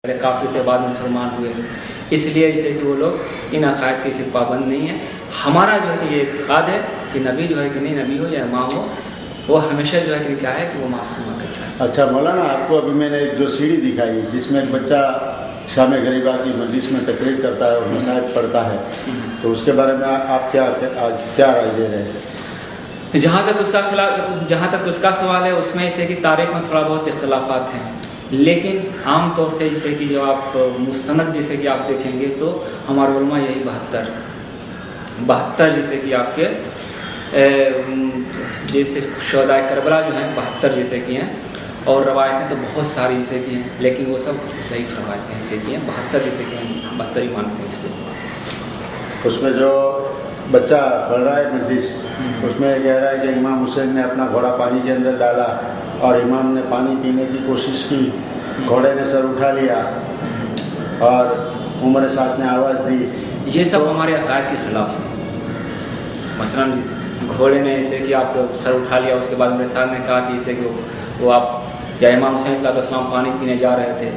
کافر تھے بعد میں مسلمان ہوئے، اس لیے جیسے کہ وہ لوگ ان عقائد کے صرف پابند نہیں ہیں۔ ہمارا جو ہے کہ یہ اعتقاد ہے کہ نبی جو ہے کہ نہیں، نبی ہو یا امام ہو، وہ ہمیشہ جو ہے کہ کیا ہے کہ وہ معصوم ہوا کرتا ہے۔ اچھا مولانا، آپ کو ابھی میں نے جو سیڑھی دکھائی جس میں ایک بچہ شام غریبہ کی مجلس میں تقریر کرتا ہے اور مصائب پڑھتا ہے، تو اس کے بارے میں آپ کیا رائے دے رہے ہیں؟ جہاں تک اس کا سوال ہے، اس میں جیسے کہ تاریخ میں تھوڑا بہت اختلافات ہیں، لیکن عام طور سے جیسے کہ جو آپ مستند جیسے کہ آپ دیکھیں گے تو ہمارے علماء یہی 72 جیسے کہ آپ کے جیسے شہدائے کربلا جو ہیں 72 جیسے کہ ہیں، اور روایتیں تو بہت ساری جیسے کہ ہیں، لیکن وہ سب ضعیف روایتیں جیسے کہ ہیں۔ 72 جیسے کہ ہم 72 ہی مانتے ہیں اس کو۔ اس میں جو بچہ پڑھ رہا ہے مجلس، اس میں یہ کہہ رہا ہے کہ امام حسین نے اپنا گھوڑا پانی کے اندر ڈالا اور امام نے پانی پینے کی کوشش کی، گھوڑے نے سر اٹھا لیا اور عمر ساتھ نے آواز دی۔ یہ سب ہمارے عقائد کے خلاف ہے۔ مثلا گھوڑے نے ایسے کہ آپ سر اٹھا لیا، اس کے بعد عمر ساتھ نے کہا کہ اسے کہ وہ آپ یا امام حسین صلی اللہ علیہ وسلم پانی پینے جا رہے تھے،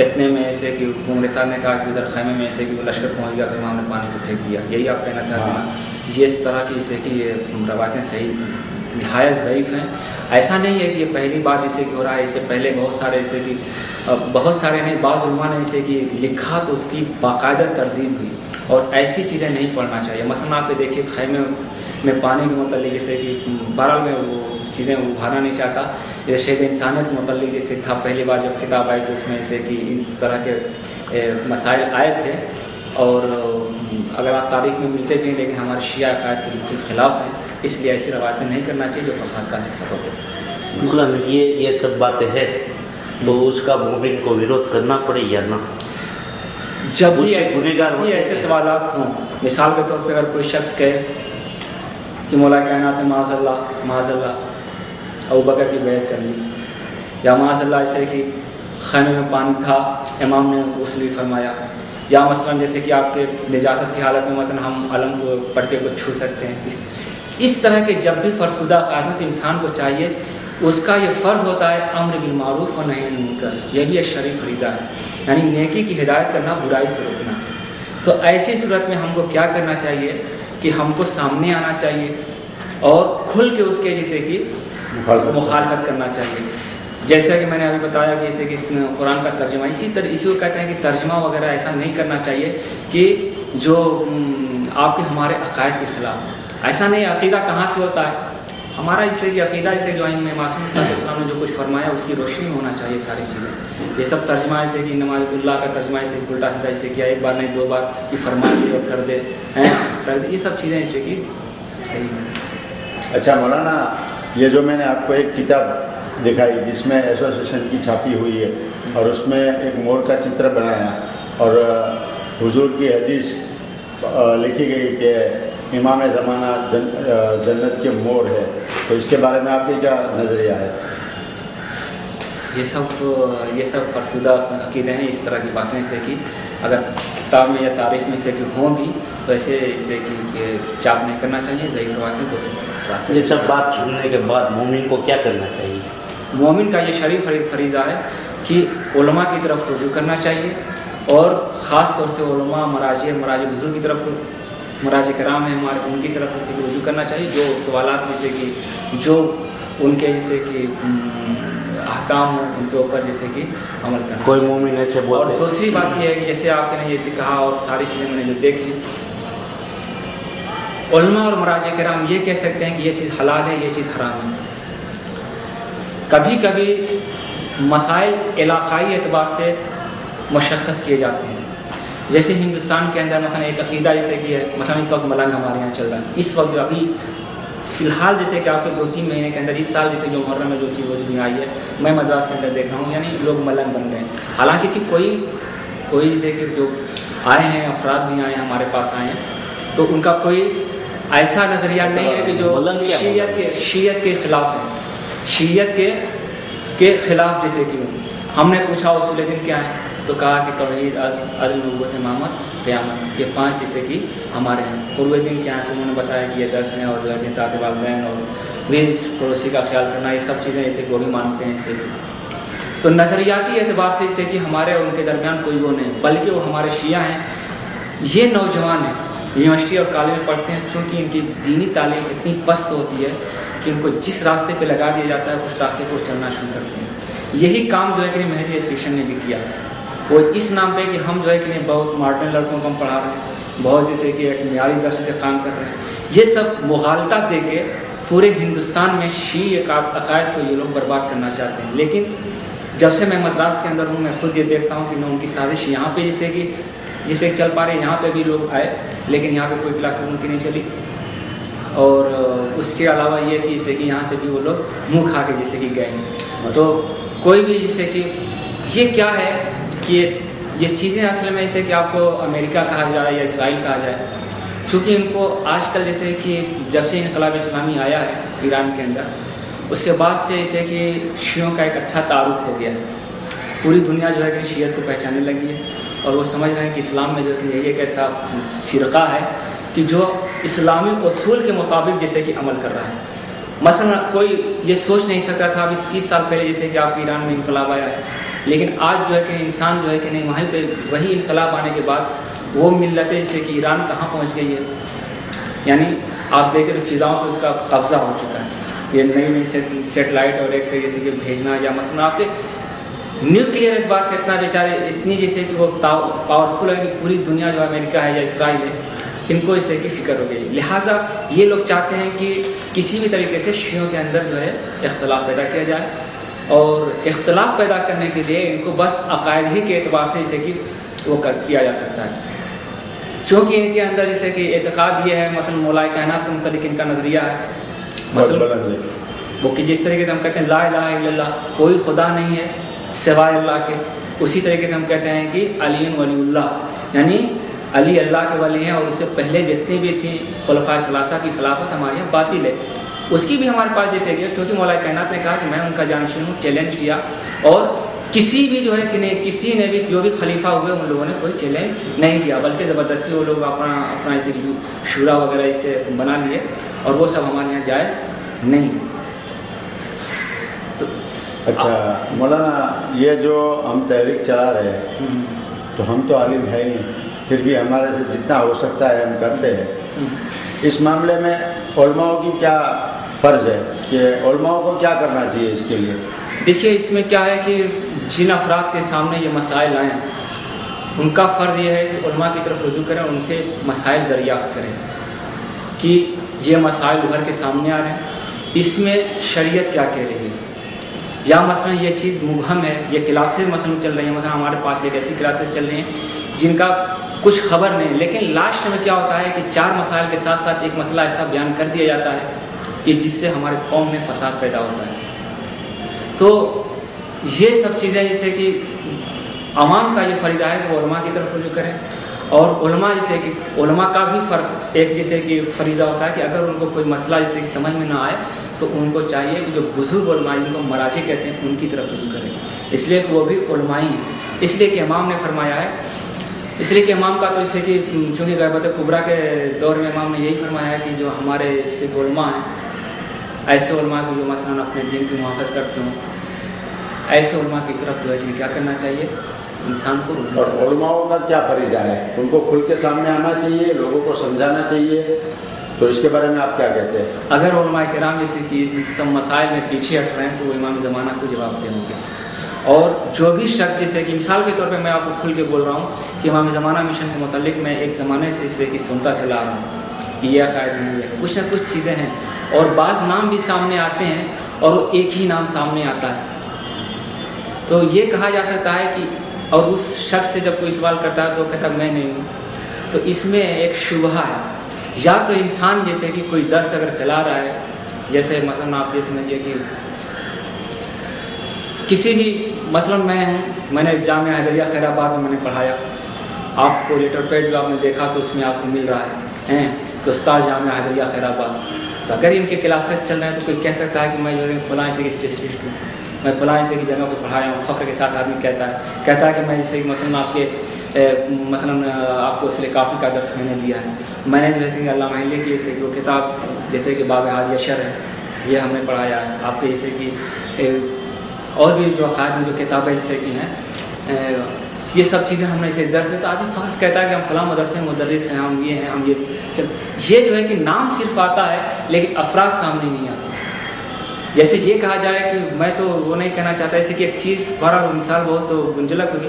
اتنے میں ایسے کہ عمر صاحب نے کہا کہ ادھر خیمے میں ایسے کہ وہ لشکر پہنچ گیا تو امام نے پانی کو پھینک دیا۔ یہی آپ کہنا چاہتے ہیں؟ یہ اس طرح کی جیسے کہ یہ روایتیں صحیح نہایت ضعیف ہیں۔ ایسا نہیں ہے کہ یہ پہلی بار جیسے کہ ہو رہا ہے، اس سے پہلے بہت سارے جیسے کہ بہت سارے نہیں، بعض علماء نے جیسے کہ لکھا تو اس کی باقاعدہ تردید ہوئی، اور ایسی چیزیں نہیں پڑھنا چاہیے۔ مثلا آپ دیکھیے خیمے میں پانی کے متعلق جیسے کہ بہرحال میں وہ چیزیں ابھارنا نہیں چاہتا، جیسے شہید انسانیت کے متعلق جیسے تھا پہلی بار جب کتاب آئی تو اس میں جیسے کہ اس طرح کے مسائل آئے تھے، اور اگر آپ تاریخ میں ملتے بھی ہیں لیکن ہمارے شیعہ عقائد کے بالکل خلاف ہیں، اس لیے ایسی روایتیں نہیں کرنا چاہیے جو فساد کا سبب ہے۔ مولانا یہ سب باتیں ہیں تو اس کا مومن کو ویرودھ کرنا پڑے یا نہ؟ جب بھی ایسے سوالات ہوں، مثال کے طور پہ اگر کوئی شخص کہے کہ مولا کائنات نے معاذ اللہ ابوبکر کی بیعت کر لی، یا معاذ اللہ ایسے کہ خیمے میں پانی تھا امام نے غسل فرمایا، یا مثلا جیسے کہ آپ کے نجاست کی حالت میں مثلا ہم علم کو پڑھ کے کو چھو سکتے ہیں، اس طرح کے جب بھی فرسودہ عقائد ہوں تو انسان کو چاہیے، اس کا یہ فرض ہوتا ہے امر بالمعروف و نہی عن المنکر، یہ بھی ایک شرعی فریضہ ہے، یعنی نیکی کی ہدایت کرنا، برائی سے روکنا۔ تو ایسی صورت میں ہم کو کیا کرنا چاہیے کہ ہم کو سامنے آنا چاہیے اور کھل کے اس کے جیسے کہ مخالفت کرنا چاہیے۔ جیسا کہ میں نے ابھی بتایا کہ جیسے کہ قرآن کا ترجمہ اسی کو کہتے ہیں کہ ترجمہ وغیرہ ایسا نہیں کرنا چاہیے کہ جو آپ کے ہمارے عقائد کے خلاف۔ ایسا نہیں، عقیدہ کہاں سے ہوتا ہے ہمارا، جیسے کہ عقیدہ جیسے جو ائمہ معصوم صلی اللہ علیہ وسلم نے جو کچھ فرمایا اس کی روشنی میں ہونا چاہیے ساری چیزیں۔ یہ سب ترجمہ ایسے کہ نماز اللہ کا ترجمہ ایسے الٹا سیدھا ایسے کیا، ایک بار نہیں 2 بار کہ فرما دے اور کر دے، یہ سب چیزیں ایسے کہ صحیح ہیں۔ اچھا مولانا، یہ جو میں نے آپ کو ایک کتاب دکھائی جس میں ایسوسیشن کی چھاپی ہوئی ہے اور اس میں ایک مور کا چتر بنایا اور حضور کی حدیث لکھی گئی کہ امام زمانہ جنت کے مور ہے، تو اس کے بارے میں آپ کی کیا نظریہ ہے؟ یہ سب فرسودہ عقیدے ہیں، اس طرح کی باتیں ایسے کہ اگر کتاب میں یا تاریخ میں سے کہ ہوں بھی تو ایسے کہ چاپ نہیں کرنا چاہیے، ضعیف روایتیں تو سے۔ یہ سب بات سننے کے بعد مومن کو کیا کرنا چاہیے؟ مومن کا یہ شریف فریضہ ہے کہ علماء کی طرف رجوع کرنا چاہیے، اور خاص طور سے علماء مراجع بزرگ کی طرف، مراجع کرام ہیں ہمارے، ان کی طرف سے رجوع کرنا چاہیے، جو سوالات جیسے کہ جو ان کے جیسے کہ احکام ہوں ان کے اوپر جیسے کہ عمل کرنا۔ کوئی مومن ایسے بولتے ہیں۔ اور دوسری بات یہ ہے کہ جیسے آپ نے یہ کہا اور ساری چیزیں میں نے جو دیکھی، علماء اور مراجع کرام یہ کہہ سکتے ہیں کہ یہ چیز حلال ہے، یہ چیز حرام ہے۔ کبھی کبھی مسائل علاقائی اعتبار سے مشخص کیے جاتے ہیں، جیسے ہندوستان کے اندر مثلا ایک عقیدہ جیسے کہ ہے، مثلا اس وقت ملنگ ہمارے یہاں چل رہا ہے، اس وقت ابھی فی الحال جیسے کہ آپ کے 2-3 مہینے کے اندر، اس سال جیسے جو محرم میں جو چیز وجود میں آئی ہے، میں مدراس کے اندر دیکھ رہا ہوں، یعنی لوگ ملنگ بن گئے ہیں، حالانکہ اس کی کوئی جیسے کہ جو آئے ہیں افراد بھی آئے ہیں ہمارے پاس آئے ہیں، تو ان کا کوئی ایسا نظریہ نہیں ہے کہ جو شیعت کے خلاف ہے، شیعت کے خلاف جیسے کہ ہم نے پوچھا اصول دین کیا ہے تو کہا کہ توحید، عدل، نبوت، امامت، قیامت، یہ 5 جیسے کہ ہمارے ہیں۔ فروع دین کیا ہیں تو انہوں نے بتایا کہ یہ 10 ہیں، اور اطاعت والدین اور بھی پڑوسی کا خیال کرنا، یہ سب چیزیں ایسے گوڑی مانتے ہیں ایسے۔ تو نظریاتی اعتبار سے جیسے کہ ہمارے اور ان کے درمیان کوئی وہ نہیں، بلکہ وہ ہمارے شیعہ ہیں. یہ نوجوان ہیں، یونیورسٹی اور کالج میں پڑھتے ہیں، چونکہ ان کی دینی تعلیم اتنی پست ہوتی ہے کہ ان کو جس راستے پہ لگا دیا جاتا ہے اس راستے کو چلنا شروع کرتے ہیں. یہی کام جو ہے کہ مہدی ایسوسیشن نے بھی کیا. وہ اس نام پہ کہ ہم جو ہے کہ بہت ماڈرن لڑکوں کو ہم پڑھا رہے ہیں، بہت جیسے کہ ایک معیاری درس سے کام کر رہے ہیں، یہ سب مغالطہ دے کے پورے ہندوستان میں شیعہ عقائد کو یہ لوگ برباد کرنا چاہتے ہیں. لیکن جب سے میں مدراس کے اندر ہوں میں خود یہ دیکھتا ہوں کہ ان کی سازش یہاں پہ جسے چل پا رہے یہاں پہ بھی لوگ آئے، لیکن یہاں پہ کوئی کلاسز ان کی نہیں چلی. اور اس کے علاوہ یہ کہ جیسے کہ یہاں سے بھی وہ لوگ منہ کھا کے جیسے کہ گئے ہیں. تو کوئی بھی جیسے کہ یہ کیا ہے کہ یہ چیزیں اصل میں جیسے کہ آپ کو امریکہ کہا جائے یا اسرائیل کہا جائے، چونکہ ان کو آج کل جیسے کہ جب سے انقلاب اسلامی آیا ہے ایران کے اندر، اس کے بعد سے جیسے کہ شیعوں کا ایک اچھا تعارف ہو گیا ہے. پوری دنیا جو ہے کہ شیعت کو پہچاننے لگی ہے اور وہ سمجھ رہے ہیں کہ اسلام میں جو ہے کہ یہ ایک ایسا فرقہ ہے کہ جو اسلامی اصول کے مطابق جیسے کہ عمل کر رہا ہے. مثلا کوئی یہ سوچ نہیں سکتا تھا ابھی 30 سال پہلے جیسے کہ آپ کے ایران میں انقلاب آیا ہے، لیکن آج جو ہے کہ انسان جو ہے کہ نہیں وہیں پہ وہی انقلاب آنے کے بعد وہ ملتیں جیسے کہ ایران کہاں پہنچ گئی ہے. یعنی آپ دیکھیں تو فضاؤں پہ اس کا قبضہ ہو چکا ہے. یہ نئی نئی سیٹلائٹ اور ایک سے جیسے کہ بھیجنا، یا مثلا آپ کے نیوکلیئر اعتبار سے اتنا بیچارے اتنی جیسے کہ وہ پاورفل ہے کہ پوری دنیا جو امریکہ ہے یا اسرائیل ہے ان کو اس کی فکر ہو گئی. لہٰذا یہ لوگ چاہتے ہیں کہ کسی بھی طریقے سے شیعوں کے اندر جو ہے اختلاف پیدا کیا جائے، اور اختلاف پیدا کرنے کے لیے ان کو بس عقائد ہی کے اعتبار سے جیسے کہ وہ کیا جا سکتا ہے. چونکہ ان کے اندر جیسے کہ اعتقاد یہ ہے، مثلا مولا کائنات کے متعلق ان کا نظریہ ہے مثلا وہ کہ جس طریقے سے ہم کہتے ہیں لا الہ الا اللہ، کوئی خدا نہیں ہے سوائے اللہ کے، اسی طریقے سے ہم کہتے ہیں کہ علی ولی اللہ، یعنی علی اللہ کے ولی ہیں اور اس سے پہلے جتنی بھی تھیں خلفائے ثلاثہ کی خلافت ہمارے یہاں باطل ہے. اس کی بھی ہمارے پاس جیسے کہ چونکہ مولا کائنات نے کہا کہ میں ان کا جانشین ہوں، چیلنج کیا، اور کسی بھی جو ہے کہ نہیں کسی نے بھی جو بھی خلیفہ ہوئے ان لوگوں نے کوئی چیلنج نہیں کیا، بلکہ زبردستی وہ لوگ اپنا اسے شورا وغیرہ اسے بنا لیے، اور وہ سب ہمارے یہاں جائز نہیں. اچھا مولانا، یہ جو ہم تحریک چلا رہے ہیں تو ہم تو عالم ہے ہی، پھر بھی ہمارے سے جتنا ہو سکتا ہے ہم کرتے ہیں. اس معاملے میں علماء کی کیا فرض ہے کہ علماء کو کیا کرنا چاہیے اس کے لیے؟ دیکھیے اس میں کیا ہے کہ جن افراد کے سامنے یہ مسائل آئیں ان کا فرض یہ ہے کہ علماء کی طرف رجوع کریں، ان سے مسائل دریافت کریں کہ یہ مسائل ابھر کے سامنے آ رہے ہیں، اس میں شریعت کیا کہہ رہی ہے، یا مثلا یہ چیز مبہم ہے، یہ کلاسز مثلا چل رہی ہیں، مثلا ہمارے پاس ایک ایسی کلاسز چل رہی ہیں جن کا کچھ خبر نہیں، لیکن لاسٹ میں کیا ہوتا ہے کہ 4 مسائل کے ساتھ ساتھ ایک مسئلہ ایسا بیان کر دیا جاتا ہے کہ جس سے ہمارے قوم میں فساد پیدا ہوتا ہے. تو یہ سب چیزیں جیسے کہ عوام کا یہ فریضہ ہے کہ وہ علماء کی طرف رجوع کریں، اور علماء جیسے کہ علماء کا بھی فرق ایک جیسے کہ فریضہ ہوتا ہے کہ اگر ان کو کوئی مسئلہ جیسے کہ سمجھ میں نہ آئے تو ان کو چاہیے کہ جو بزرگ علماء جن کو مراجع کہتے ہیں ان کی طرف رجوع کریں، اس لیے کہ وہ بھی علماء ہی ہیں. اس لیے کہ امام نے فرمایا ہے، اس لیے کہ امام کا تو جیسے کہ چونکہ غیبت کبریٰ کے دور میں امام نے یہی فرمایا ہے کہ جو ہمارے جیسے کہ علماء ہیں، ایسے علماء کی جو مثلاً اپنے دین کی محافظت کرتے ہوں، ایسے علماء کی طرف جو ہے کہ کیا کرنا چاہیے انسان کو رجوع. اور علماء کا کیا فریضہ ہے؟ ان کو کھل کے سامنے آنا چاہیے، لوگوں کو سمجھانا چاہیے، تو اس کے بارے میں آپ کیا کہتے ہیں؟ اگر علماء کرام جیسے کہ ان سب مسائل میں پیچھے ہٹ رہے ہیں تو وہ امام زمانہ کو جواب دیں گے. اور جو بھی شخص جیسے کہ مثال کے طور پہ میں آپ کو کھل کے بول رہا ہوں کہ امام زمانہ مشن کے متعلق میں ایک زمانے سے اسے کہ سنتا چلا رہا ہوں، یہ عقائد نہیں ہے، کچھ نہ کچھ چیزیں ہیں، اور بعض نام بھی سامنے آتے ہیں اور وہ ایک ہی نام سامنے آتا ہے. تو یہ کہا جا سکتا ہے کہ اور اس شخص سے جب کوئی سوال کرتا ہے تو وہ کہتا ہے میں نہیں ہوں. تو اس میں ایک شبہہ ہے، یا تو انسان جیسے کہ کوئی درس اگر چلا رہا ہے، جیسے مثلا آپ یہ سمجھیے کہ کسی بھی مثلا میں ہوں، میں نے جامعہ حیدریہ خیر آباد میں نے پڑھایا، آپ کو لیٹر پیڈ جو آپ نے دیکھا تو اس میں آپ کو مل رہا ہے کہ استاد جامعہ حیدریہ خیر آباد. تو اگر ان کے کلاسز چل رہے ہیں تو کوئی کہہ سکتا ہے کہ میں جو ہے فلاں سے اسپیشلسٹ ہوں، میں فلاں سے کی جگہ پہ پڑھایا ہوں. فخر کے ساتھ آدمی کہتا ہے کہ میں جیسے کہ مثلا آپ کے آپ کو اصل کافی کا درس میں نے دیا ہے، میں نے جیسے کہ علامہ حلیہ کی جیسے کہ وہ کتاب جیسے کہ باب ہادیہ شرح ہے یہ ہم نے پڑھایا ہے. آپ کے جیسے کہ اور بھی جو عقائد میں جو کتابیں جیسے کہ ہیں یہ سب چیزیں ہم نے اسے درس دیتے. آدمی فرض کہتا ہے کہ ہم فلاں مدرسے میں مدرس ہیں، ہم یہ ہیں، ہم یہ جو ہے کہ نام صرف آتا ہے لیکن افراد سامنے نہیں آتے. جیسے یہ کہا جائے کہ میں تو وہ نہیں کہنا چاہتا، ایسے کہ ایک چیز بہرحال مثال بہت تو گنجلک ہوگی،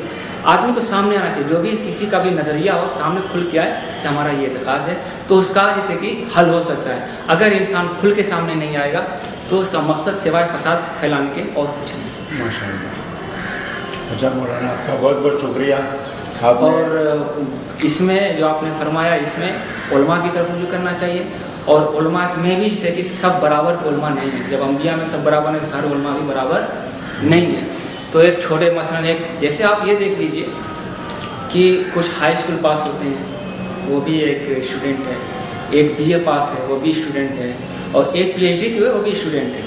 آدمی کو سامنے آنا چاہیے. جو بھی کسی کا بھی نظریہ ہو سامنے کھل کے آئے کہ ہمارا یہ اعتقاد ہے تو اس کا جیسے کہ حل ہو سکتا ہے. اگر انسان کھل کے سامنے نہیں آئے گا تو اس کا مقصد سوائے فساد پھیلانے کے اور کچھ نہیں. ماشاء اللہ. اچھا مولانا آپ کا بہت بہت شکریہ. اور اس میں جو آپ نے فرمایا اس میں علماء کی طرف رجوع کرنا چاہیے، اور علماء میں بھی جیسے کہ سب برابر علماء نہیں ہیں. جب انبیاء میں سب برابر ہیں سارے علماء بھی برابر نہیں ہیں. تو ایک چھوٹے مثلاً ایک جیسے آپ یہ دیکھ لیجئے کہ کچھ ہائی اسکول پاس ہوتے ہیں وہ بھی ایک اسٹوڈنٹ ہے، ایک بی اے پاس ہے وہ بھی اسٹوڈنٹ ہے، اور ایک پی ایچ ڈی کی ہے وہ بھی اسٹوڈنٹ ہے.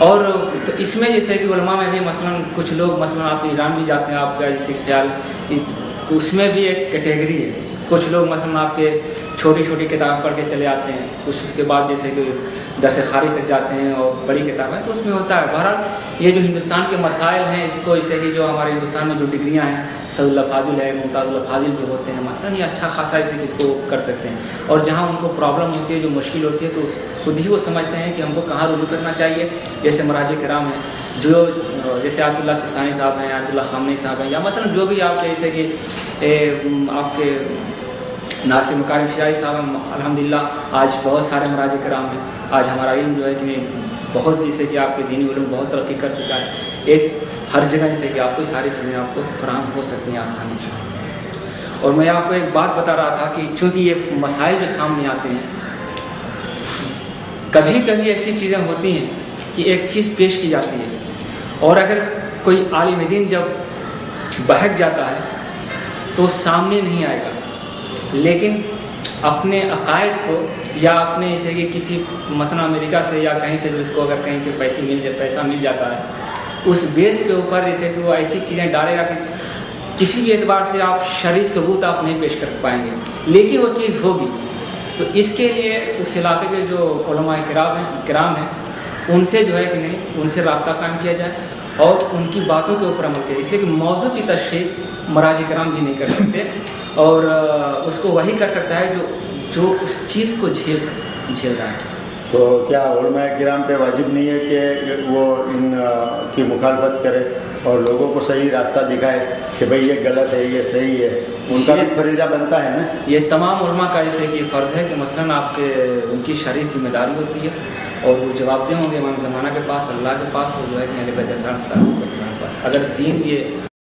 اور تو اس میں جیسے کہ علماء میں بھی مثلاً کچھ لوگ مثلاً آپ ایران بھی جاتے ہیں، آپ کا جیسے خیال تو اس میں بھی ایک کیٹیگری ہے. کچھ لوگ مثلاً آپ کے چھوٹی چھوٹی کتابیں پڑھ کے چلے آتے ہیں، کچھ اس کے بعد جیسے کہ درس خارج تک جاتے ہیں اور بڑی کتابیں، تو اس میں ہوتا ہے. بہرحال یہ جو ہندوستان کے مسائل ہیں اس کو جیسے کہ جو ہمارے ہندوستان میں جو ڈگریاں ہیں سعد اللہ فاضل ہے، ممتاز اللہ فاضل جو ہوتے ہیں مثلاً، یہ اچھا خاصا جیسے کہ اس کو کر سکتے ہیں. اور جہاں ان کو پرابلم ہوتی ہے جو مشکل ہوتی ہے تو خود ہی وہ سمجھتے ہیں کہ ہم کو کہاں رجوع کرنا چاہیے. جیسے مراجع کرام ہیں جو جیسے آیت اللہ سستانی صاحب ہیں، آیت اللہ خامنئی صاحب ہیں، یا مثلاً جو بھی آپ کے جیسے کہ آپ کے ناصر مکارم شیرازی صاحب ہیں. الحمدللہ آج بہت سارے مراجع کرام ہیں. آج ہمارا علم جو ہے کہ بہت جیسے کہ آپ کے دینی علم بہت ترقی کر چکا ہے. ایک ہر جگہ جیسے کہ آپ کو ساری چیزیں آپ کو فراہم ہو سکتی ہیں آسانی سے. اور میں آپ کو ایک بات بتا رہا تھا کہ چونکہ یہ مسائل جو سامنے آتے ہیں کبھی کبھی ایسی چیزیں ہوتی ہیں کہ ایک چیز پیش کی جاتی ہے اور اگر کوئی عالم دین جب بہک جاتا ہے تو سامنے نہیں آئے گا، لیکن اپنے عقائد کو یا اپنے جیسے کہ کسی مثلا امریکہ سے یا کہیں سے بھی اس کو اگر کہیں سے پیسہ مل جاتا ہے اس بیس کے اوپر جیسے کہ وہ ایسی چیزیں ڈالے گا کہ کسی بھی اعتبار سے آپ شرعی ثبوت آپ نہیں پیش کر پائیں گے، لیکن وہ چیز ہوگی. تو اس کے لیے اس علاقے کے جو علماء کرام ہیں ان سے جو ہے کہ نہیں ان سے رابطہ قائم کیا جائے اور ان کی باتوں کے اوپر عمل کیا. اس لیے کہ موضوع کی تشخیص مراجع کرام بھی نہیں کر سکتے اور اس کو وہی کر سکتا ہے جو اس چیز کو جھیل رہا ہے. تو کیا علماء کرام پہ واجب نہیں ہے کہ وہ ان کی مخالفت کرے اور لوگوں کو صحیح راستہ دکھائے کہ بھئی یہ غلط ہے یہ صحیح ہے؟ ان کا بھی فریضہ بنتا ہے نا. یہ تمام علماء کا جیسے کہ فرض ہے کہ مثلاً آپ کے ان کی شرعی ذمہ داری ہوتی ہے اور وہ جواب دہ ہوں گے امام زمانہ کے پاس، اللہ کے پاس، اور جو ہے کہ اہل بیت السلام کے پاس. اگر دین یہ